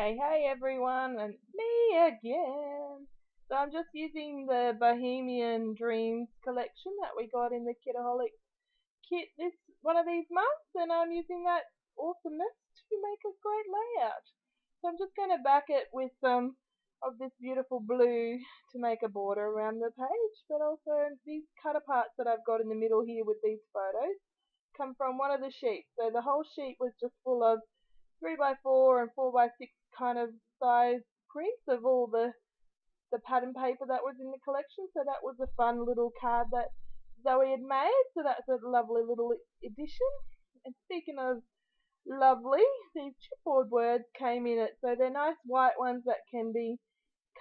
Hey everyone, and it's me again. So I'm just using the Bohemian Dreams collection that we got in the Kitaholic kit this one of these months, and I'm using that awesomeness to make a great layout. So I'm just going to back it with some of this beautiful blue to make a border around the page, but also these cut aparts that I've got in the middle here with these photos come from one of the sheets. So the whole sheet was just full of 3x4 and 4x6 kind of size prints of all the pattern paper that was in the collection. So that was a fun little card that Zoe had made. So that's a lovely little addition. And speaking of lovely, these chipboard words came in it. So they're nice white ones that can be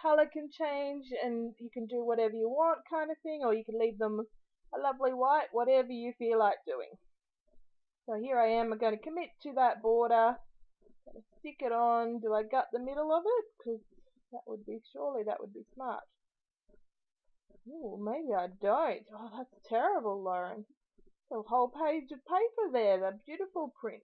colour can change and you can do whatever you want kind of thing, or you can leave them a lovely white, whatever you feel like doing. So here I am, I'm going to commit to that border. Gonna stick it on. Do I gut the middle of it? Because surely that would be smart. Ooh, maybe I don't. Oh, that's terrible, Lauren. A whole page of paper there, that beautiful print.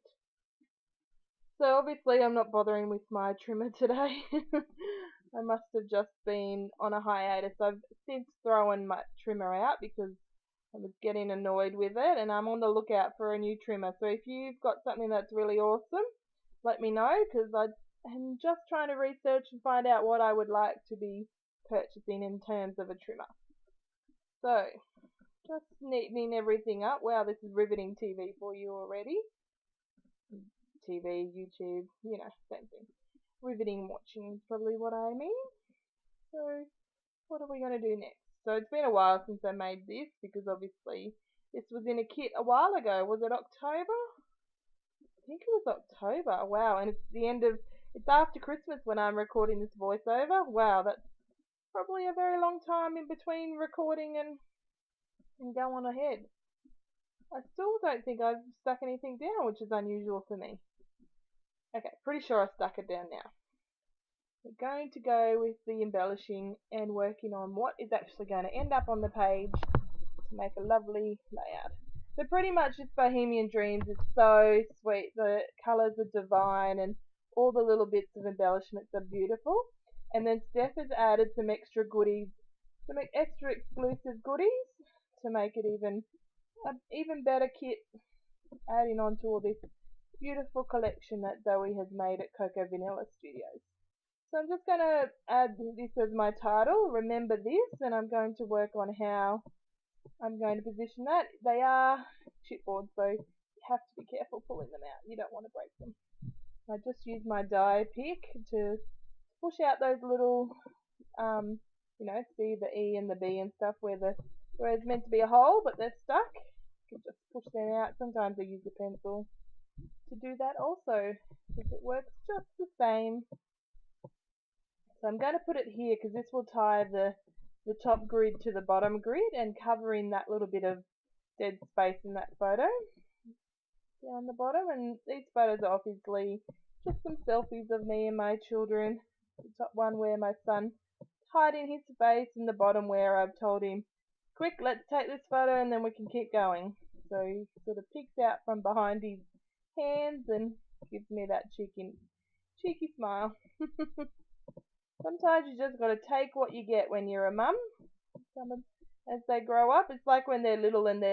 So obviously I'm not bothering with my trimmer today. I must have just been on a hiatus. I've since thrown my trimmer out because I was getting annoyed with it, and I'm on the lookout for a new trimmer. So if you've got something that's really awesome, let me know, because I'm just trying to research and find out what I would like to be purchasing in terms of a trimmer. So, just neatening everything up. Wow, this is riveting TV for you already. TV, YouTube, same thing. Riveting watching is probably what I mean. So, what are we going to do next? So, it's been a while since I made this, because obviously this was in a kit a while ago. Was it October? I think it was October. Wow, and it's after Christmas when I'm recording this voiceover. Wow, that's probably a very long time in between recording and going ahead. I still don't think I've stuck anything down, which is unusual for me. Okay, pretty sure I stuck it down now. We're going to go with the embellishing and working on what is actually going to end up on the page to make a lovely layout. So pretty much this Bohemian Dreams is so sweet. The colours are divine and all the little bits of embellishments are beautiful. And then Steph has added some extra goodies, some extra exclusive goodies to make it an even better kit, adding on to all this beautiful collection that Zoe has made at Coco Vanilla Studios. So I'm just going to add this as my title, Remember This, and I'm going to work on how I'm going to position that. They are chipboard, so you have to be careful pulling them out. You don't want to break them. I just use my die pick to push out those little, see the E and the B and stuff where it's meant to be a hole, but they're stuck. You can just push them out. Sometimes I use a pencil to do that also, because it works just the same. So I'm going to put it here because this will tie the top grid to the bottom grid and covering that little bit of dead space in that photo down the bottom. And these photos are obviously just some selfies of me and my children. The top one where my son hiding his face, and the bottom where I've told him, quick, let's take this photo and then we can keep going. So he sort of peeks out from behind his hands and gives me that cheeky smile. Sometimes you just got to take what you get when you're a mum. As they grow up, it's like when they're little and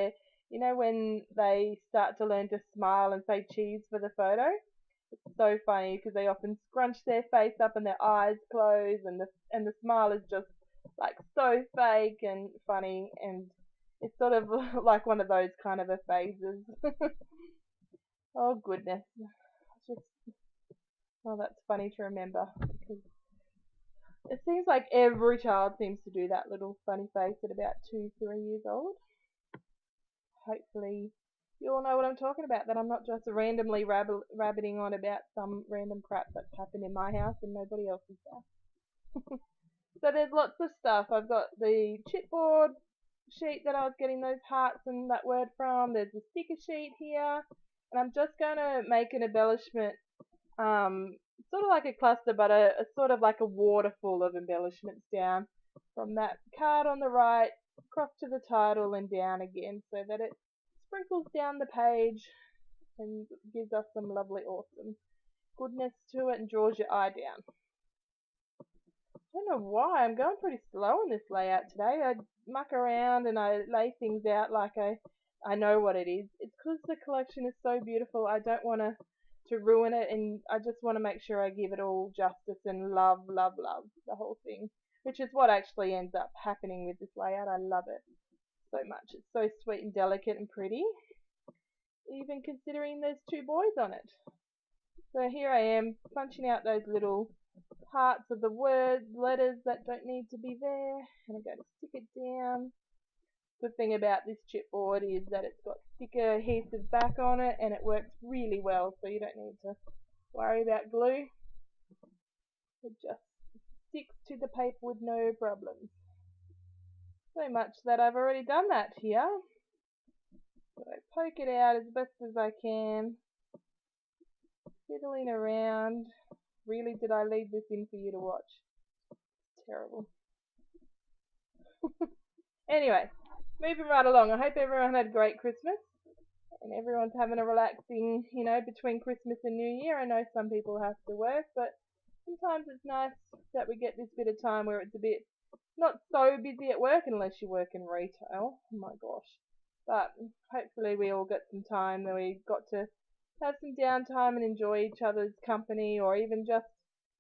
when they start to learn to smile and say cheese for the photo. It's so funny because they often scrunch their face up and their eyes close, and the smile is just like so fake and funny, and it's sort of like one of those kind of a phases. Oh goodness. That's funny to remember, because it seems like every child seems to do that little funny face at about 2-3 years old. Hopefully you all know what I'm talking about, that I'm not just randomly rabbiting on about some random crap that's happened in my house and nobody else's house. So there's lots of stuff. I've got the chipboard sheet that I was getting those hearts and that word from. There's a sticker sheet here, and I'm just going to make an embellishment, sort of like a cluster, but a sort of like a waterfall of embellishments down from that card on the right across to the title and down again, so that it sprinkles down the page and gives us some lovely awesome goodness to it and draws your eye down. I don't know why, I'm going pretty slow in this layout today. I muck around and I lay things out like I know what it is. It's because the collection is so beautiful, I don't want to ruin it, and I just want to make sure I give it all justice and love the whole thing, which is what actually ends up happening with this layout. I love it so much. It's so sweet and delicate and pretty, even considering there's two boys on it. So here I am punching out those little parts of the words, letters that don't need to be there, and I'm going to stick it down. Good thing about this chipboard is that it's got thicker adhesive back on it, and it works really well, so you don't need to worry about glue. It just sticks to the paper with no problems. So much that I've already done that here. So I poke it out as best as I can, fiddling around. Really, did I leave this in for you to watch? Terrible. Anyway, moving right along. I hope everyone had a great Christmas and everyone's having a relaxing, between Christmas and New Year. I know some people have to work, but sometimes it's nice that we get this bit of time where it's a bit not so busy at work, unless you work in retail. Oh my gosh. But hopefully we all get some time that we got to have some downtime and enjoy each other's company, or even just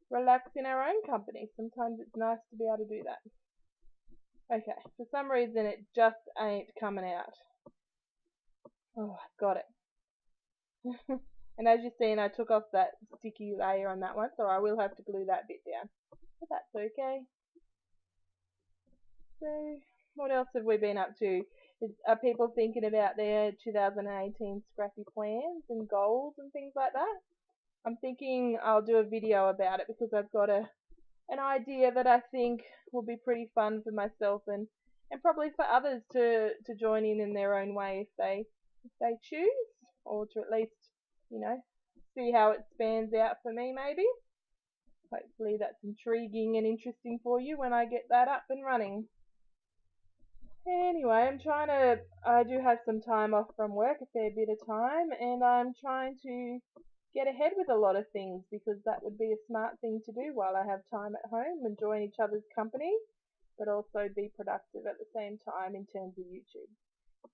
relax in our own company. Sometimes it's nice to be able to do that. Okay, for some reason it just ain't coming out. Oh, got it. And as you've seen, I took off that sticky layer on that one, so I will have to glue that bit down. But that's okay. So, what else have we been up to? Are people thinking about their 2018 scrappy plans and goals and things like that? I'm thinking I'll do a video about it, because I've got an idea that I think will be pretty fun for myself and probably for others to join in their own way if they choose, or to at least, see how it spans out for me maybe. Hopefully that's intriguing and interesting for you when I get that up and running. Anyway, I do have some time off from work, a fair bit of time, and I'm trying to get ahead with a lot of things, because that would be a smart thing to do while I have time at home, enjoying each other's company, but also be productive at the same time in terms of YouTube.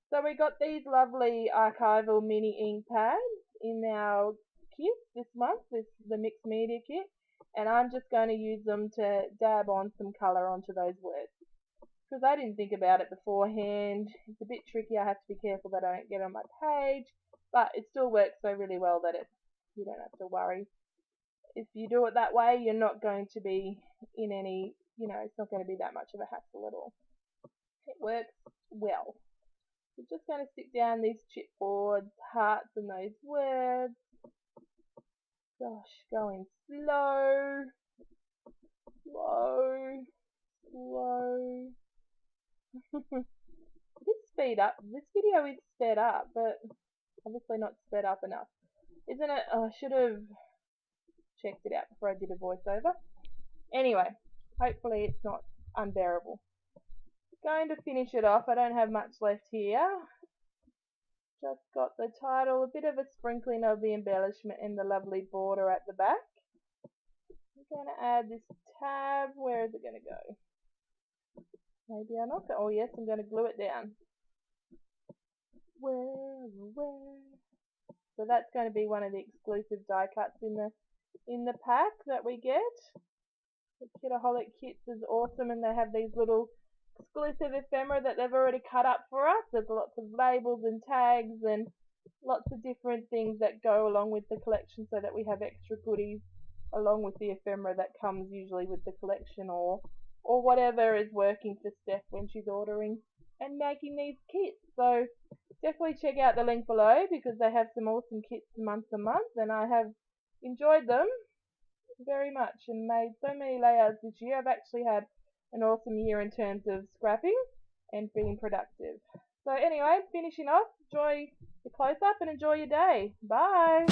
So we got these lovely archival mini ink pads in our kit this month, the mixed media kit, and I'm just going to use them to dab on some colour onto those words. Because I didn't think about it beforehand. It's a bit tricky. I have to be careful that I don't get on my page, but it still works so really well that you don't have to worry. If you do it that way, you're not going to be in any, it's not going to be that much of a hassle at all. It works well. We're just going to stick down these chipboards, hearts and those words. Gosh, going slow. This speed up. This video is sped up, but obviously not sped up enough. Isn't it? Oh, I should have checked it out before I did a voiceover. Anyway, hopefully it's not unbearable. Going to finish it off. I don't have much left here. Just got the title, a bit of a sprinkling of the embellishment and the lovely border at the back. I'm going to add this tab. Where is it going to go? Maybe I'm not. Oh yes, I'm going to glue it down. Where? So that's going to be one of the exclusive die cuts in the pack that we get. The Kitaholic kits is awesome, and they have these little exclusive ephemera that they've already cut up for us. There's lots of labels and tags and lots of different things that go along with the collection, so that we have extra goodies along with the ephemera that comes usually with the collection, or whatever is working for Steph when she's ordering and making these kits. So definitely check out the link below, because they have some awesome kits month to month, and I have enjoyed them very much and made so many layouts this year. I've actually had an awesome year in terms of scrapping and being productive. So anyway, finishing off, enjoy the close-up and enjoy your day. Bye!